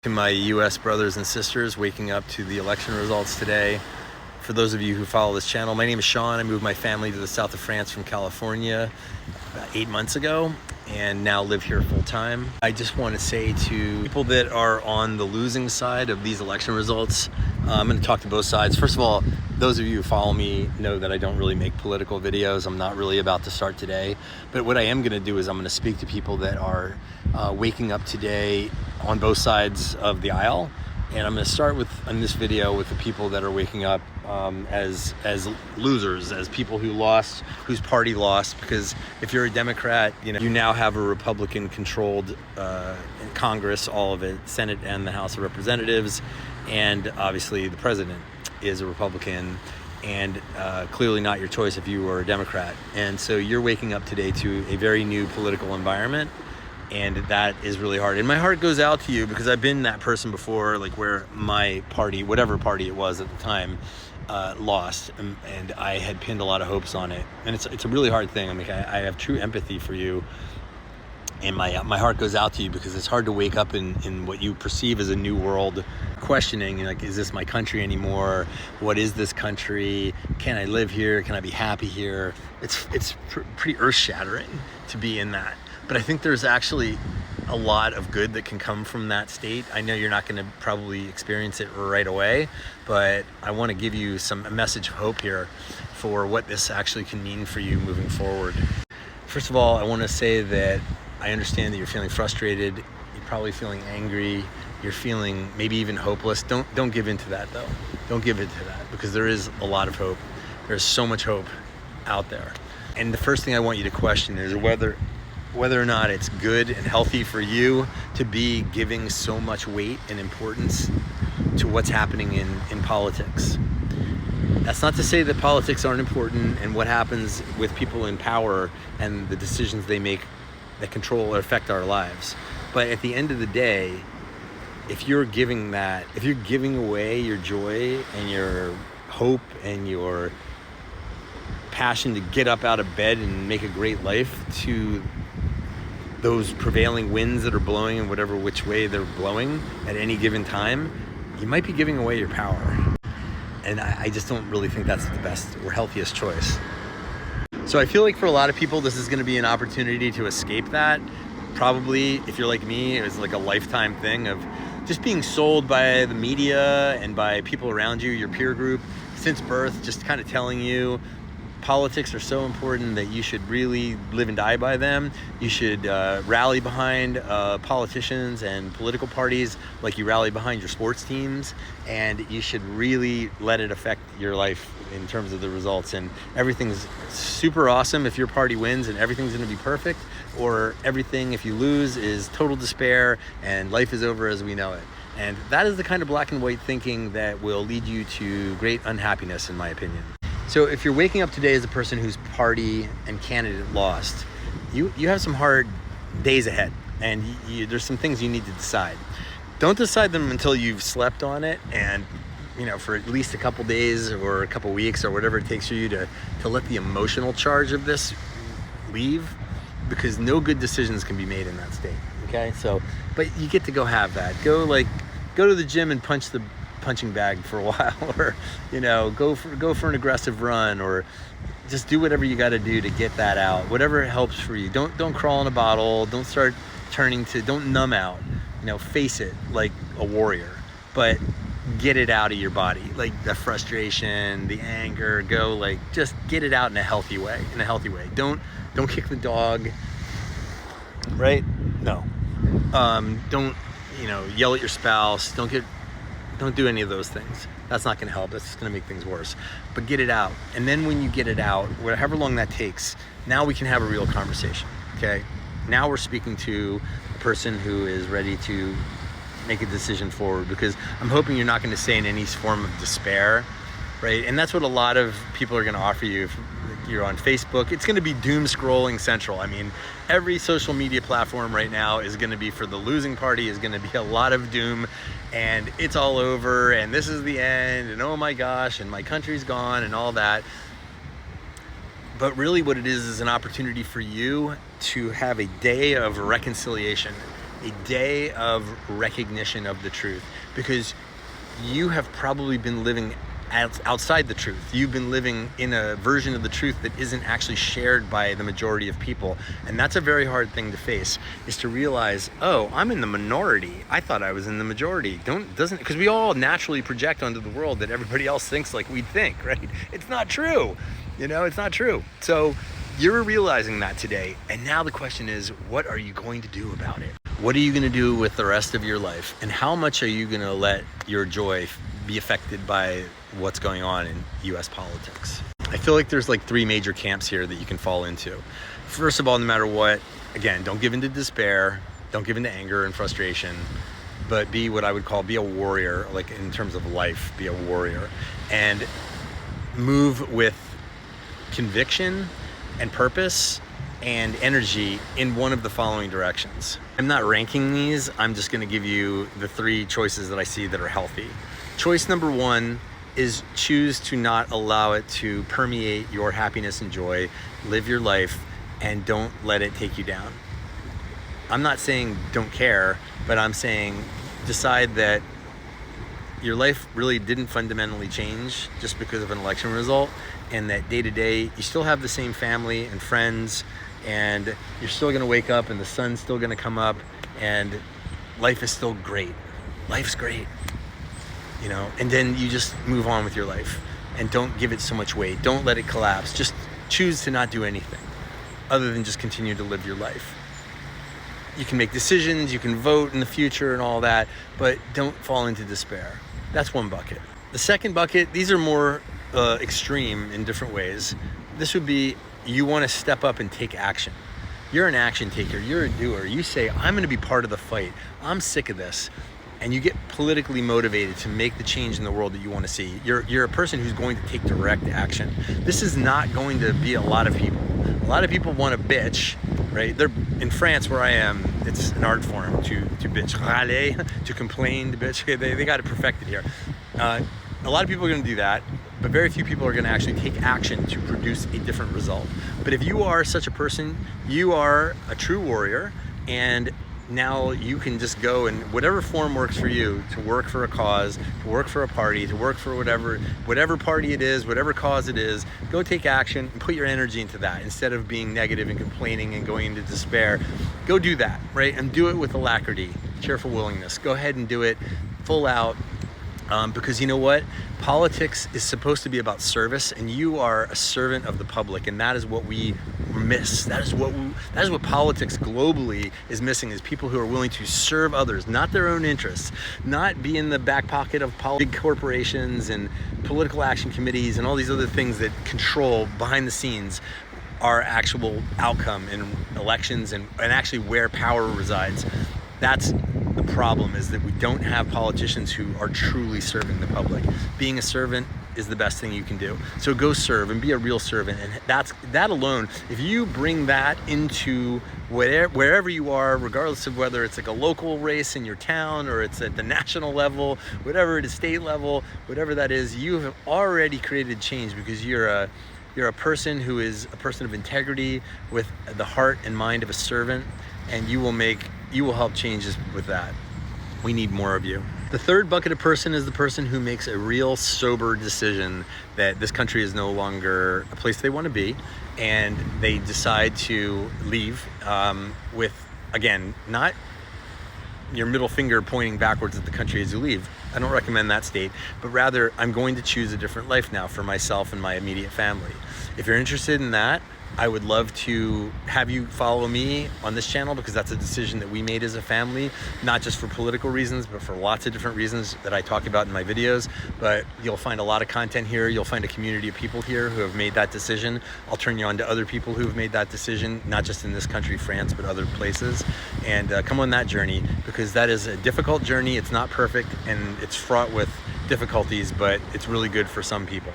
To my U.S. brothers and sisters waking up to the election results today. For those of you who follow this channel, my name is Sean. I moved my family to the south of France from California about 8 months ago and now live here full time. I just want to say to people that are on the losing side of these election results, I'm going to talk to both sides. First of all, those of you who follow me know that I don't really make political videos. I'm not really about to start today. But what I am going to do is I'm going to speak to people that are waking up today on both sides of the aisle. And I'm going to start in this video with the people that are waking up as losers, as people who lost, whose party lost. Because if you're a Democrat, you now have a Republican-controlled Congress, all of it, Senate and the House of Representatives, and obviously the president is a Republican, and clearly not your choice if you were a Democrat. And so you're waking up today to a very new political environment. And that is really hard. And my heart goes out to you because I've been that person before, like where my party, whatever party it was at the time, lost. And I had pinned a lot of hopes on it. And it's a really hard thing. I mean, I have true empathy for you. And my heart goes out to you because it's hard to wake up in what you perceive as a new world, questioning, like, is this my country anymore? What is this country? Can I live here? Can I be happy here? It's pretty earth-shattering to be in that. But I think there's actually a lot of good that can come from that state. I know you're not going to probably experience it right away, but I want to give you a message of hope here for what this actually can mean for you moving forward. First of all, I want to say that I understand that you're feeling frustrated. You're probably feeling angry. You're feeling maybe even hopeless. Don't give in to that, though. Don't give in to that, because there is a lot of hope. There's so much hope out there. And the first thing I want you to question is whether or not it's good and healthy for you to be giving so much weight and importance to what's happening in politics. That's not to say that politics aren't important and what happens with people in power and the decisions they make that control or affect our lives. But at the end of the day, if you're giving away your joy and your hope and your passion to get up out of bed and make a great life to those prevailing winds that are blowing in whatever which way they're blowing at any given time, you might be giving away your power. And I just don't really think that's the best or healthiest choice. So I feel like for a lot of people, this is going to be an opportunity to escape that. Probably, if you're like me, it was like a lifetime thing of just being sold by the media and by people around you, your peer group, since birth, just kind of telling you politics are so important that you should really live and die by them. You should rally behind politicians and political parties like you rally behind your sports teams, and you should really let it affect your life in terms of the results. And everything's super awesome if your party wins and everything's going to be perfect, or everything, if you lose, is total despair and life is over as we know it. And that is the kind of black and white thinking that will lead you to great unhappiness, in my opinion. So if you're waking up today as a person whose party and candidate lost, you have some hard days ahead, and there's some things you need to decide. Don't decide them until you've slept on it and, for at least a couple days or a couple weeks or whatever it takes for you to let the emotional charge of this leave, because no good decisions can be made in that state, okay? So, but you get to go have that. Go to the gym and punch the punching bag for a while, or go for an aggressive run, or just do whatever you got to do to get that out, whatever helps for you. Don't crawl in a bottle. Don't start don't numb out. Face it like a warrior, but get it out of your body, like the frustration, the anger. Just get it out in a healthy way. Don't kick the dog, right? No. Don't yell at your spouse. Don't do any of those things. That's not going to help. That's just going to make things worse. But get it out. And then when you get it out, however long that takes, now we can have a real conversation, okay? Now we're speaking to a person who is ready to make a decision forward, because I'm hoping you're not going to stay in any form of despair, right? And that's what a lot of people are going to offer you. If you're on Facebook, it's going to be doom scrolling central. I mean, every social media platform right now is going to be, for the losing party, is going to be a lot of doom, and it's all over, and this is the end, and oh my gosh, and my country's gone, and all that. But really what it is an opportunity for you to have a day of reconciliation a day of recognition of the truth, because you have probably been living outside the truth. You've been living in a version of the truth that isn't actually shared by the majority of people. And that's a very hard thing to face, is to realize, oh, I'm in the minority. I thought I was in the majority. Because we all naturally project onto the world that everybody else thinks like we think, right? It's not true. It's not true. So you're realizing that today. And now the question is, what are you going to do about it? What are you going to do with the rest of your life? And how much are you going to let your joy be affected by what's going on in US politics? I feel like there's like 3 major camps here that you can fall into. First of all, no matter what, again, don't give in to despair, don't give in to anger and frustration, but be what I would call, be a warrior, like in terms of life, be a warrior, and move with conviction and purpose and energy in one of the following directions. I'm not ranking these, I'm just gonna give you the 3 choices that I see that are healthy. Choice number 1 is choose to not allow it to permeate your happiness and joy. Live your life and don't let it take you down. I'm not saying don't care, but I'm saying decide that your life really didn't fundamentally change just because of an election result, and that day to day you still have the same family and friends, and you're still gonna wake up and the sun's still gonna come up, and life is still great. Life's great. And then you just move on with your life and don't give it so much weight. Don't let it collapse. Just choose to not do anything other than just continue to live your life. You can make decisions, you can vote in the future and all that, but don't fall into despair. That's one bucket. The second bucket, these are more extreme in different ways. This would be, you want to step up and take action. You're an action taker, you're a doer. You say, I'm gonna be part of the fight. I'm sick of this. And you get politically motivated to make the change in the world that you want to see. You're a person who's going to take direct action. This is not going to be a lot of people. A lot of people want to bitch, right? They're in France, where I am. It's an art form to bitch, râler, to complain, to bitch. They got it perfected here. A lot of people are going to do that, but very few people are going to actually take action to produce a different result. But if you are such a person, you are a true warrior, and now you can just go in whatever form works for you, to work for a cause, to work for a party, to work for whatever party it is, whatever cause it is. Go take action and put your energy into that instead of being negative and complaining and going into despair. Go do that, right? And do it with alacrity, cheerful willingness. Go ahead and do it full out. Because you know what? Politics is supposed to be about service, and you are a servant of the public, and that is what we miss. That is what politics globally is missing, is people who are willing to serve others, not their own interests, not be in the back pocket of big corporations and political action committees and all these other things that control behind the scenes our actual outcome in elections and actually where power resides. That's the problem, is that we don't have politicians who are truly serving the public. Being a servant is the best thing you can do. So go serve and be a real servant. And that alone, if you bring that into wherever you are, regardless of whether it's like a local race in your town or it's at the national level, whatever it is, state level, whatever that is, you have already created change, because you're a person who is a person of integrity with the heart and mind of a servant, and you will help changes with that. We need more of you. The third bucket of person is the person who makes a real sober decision that this country is no longer a place they want to be, and they decide to leave with, again, not your middle finger pointing backwards at the country as you leave. I don't recommend that state, but rather, I'm going to choose a different life now for myself and my immediate family. If you're interested in that, I would love to have you follow me on this channel, because that's a decision that we made as a family, not just for political reasons, but for lots of different reasons that I talk about in my videos. But you'll find a lot of content here. You'll find a community of people here who have made that decision. I'll turn you on to other people who have made that decision, not just in this country, France, but other places. And come on that journey, because that is a difficult journey. It's not perfect, and it's fraught with difficulties, but it's really good for some people.